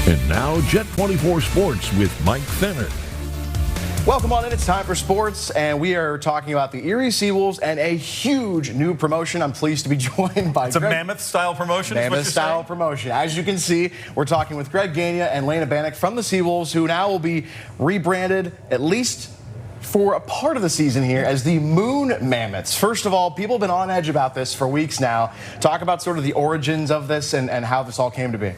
And now, Jet 24 Sports with Mike Fenner. Welcome on in. It's time for sports, and we are talking about the Erie SeaWolves and a huge new promotion. I'm pleased to be joined by It's a Mammoth-style promotion, Mammoth-style promotion. As you can see, we're talking with Greg Gagne and Lena Bannock from the SeaWolves, who now will be rebranded, at least for a part of the season here, as the Moon Mammoths. First of all, people have been on edge about this for weeks now. Talk about sort of the origins of this and how this all came to be.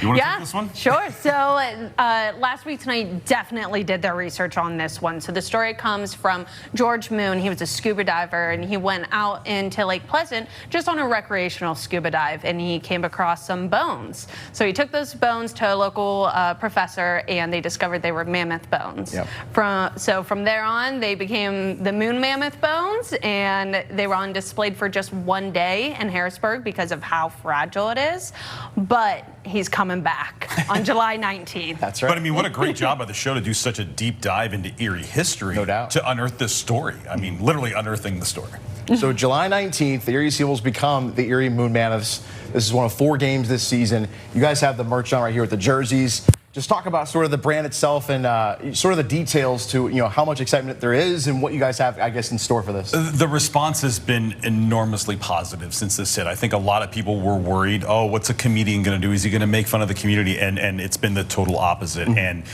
You want to take this one? Sure. So last week tonight definitely did their research on this one. So the story comes from George Moon. He was a scuba diver, and he went out into Lake Pleasant just on a recreational scuba dive, and he came across some bones. So he took those bones to a local professor, and they discovered they were mammoth bones. Yep. From there on, they became the Moon Mammoth bones, and they were on display for just one day in Harrisburg because of how fragile it is. But he's coming back on July 19th. That's right. But I mean, what a great job by the show to do such a deep dive into Erie history. No doubt. To unearth this story. I mean, literally unearthing the story. So July 19th, the Erie SeaWolves become the Erie Moon Mammoths. This is one of 4 games this season. You guys have the merch on right here with the jerseys. Just talk about sort of the brand itself and sort of the details to, how much excitement there is and what you guys have, I guess, in store for this. The response has been enormously positive since this hit. I think a lot of people were worried, oh, what's a comedian going to do? Is he going to make fun of the community? And it's been the total opposite. And,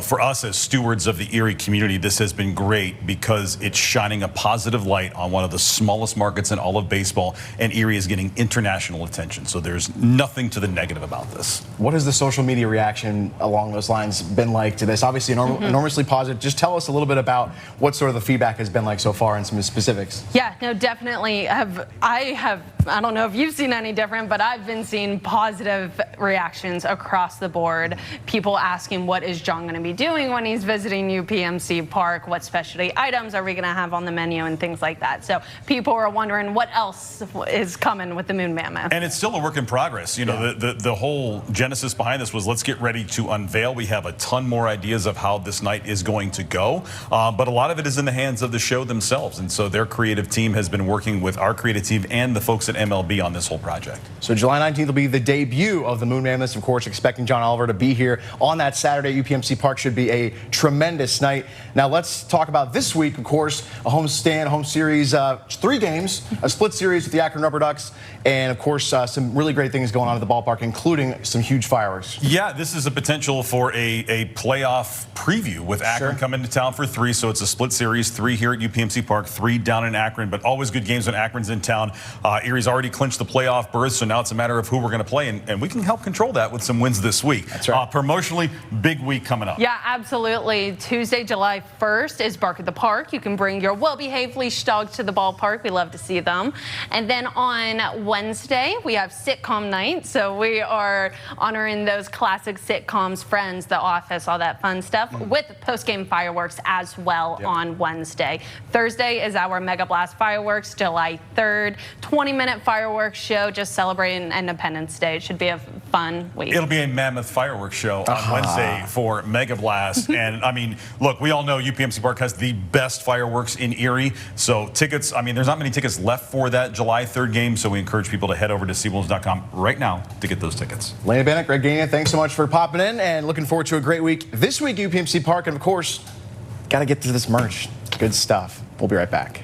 for us as stewards of the Erie community, this has been great because it's shining a positive light on one of the smallest markets in all of baseball, and Erie is getting international attention. So there's nothing to the negative about this. What has the social media reaction along those lines been like to this? Obviously enormously positive. Just tell us a little bit about what sort of the feedback has been like so far and some specifics. Yeah, no, definitely. I don't know if you've seen any different, but I've been seeing positive reactions across the board. People asking, what is John going to be doing when he's visiting UPMC Park? What specialty items are we going to have on the menu and things like that? So people are wondering what else is coming with the Moon Mammoth. And it's still a work in progress. The whole genesis behind this was let's get ready to unveil. We have a ton more ideas of how this night is going to go, but a lot of it is in the hands of the show themselves. And so their creative team has been working with our creative team and the folks at MLB on this whole project. So July 19th will be the debut of the Moon Mammoths. Of course, expecting John Oliver to be here on that Saturday. UPMC Park should be a tremendous night. Now let's talk about this week. Of course, a home series, 3 games, a split series with the Akron Rubber Ducks, and of course some really great things going on at the ballpark, including some huge fireworks. Yeah, this is a potential for a playoff preview with Akron coming to town for 3. So it's a split series, 3 here at UPMC Park, 3 down in Akron, but always good games when Akron's in town. Erie's already clinched the playoff berth, so now it's a matter of who we're going to play, and we can help control that with some wins this week. That's right. Promotionally, big week coming up. Yeah, absolutely. Tuesday, July 1st is Bark at the Park. You can bring your well-behaved leash dogs to the ballpark. We love to see them. And then on Wednesday, we have sitcom night. So we are honoring those classic sitcoms, Friends, The Office, all that fun stuff, with post-game fireworks as well on Wednesday. Thursday is our Mega Blast fireworks, July 3rd. 20-minute fireworks show, just celebrating Independence Day. It should be a fun week. It'll be a mammoth fireworks show on Wednesday for Mega Blast. And I mean, look, we all know UPMC Park has the best fireworks in Erie. So tickets, I mean, there's not many tickets left for that July 3rd game. So we encourage people to head over to SeaWolves.com right now to get those tickets. Lena Bannock, Greg Gagne, thanks so much for popping in and looking forward to a great week this week at UPMC Park. And of course, got to get to this merch. Good stuff. We'll be right back.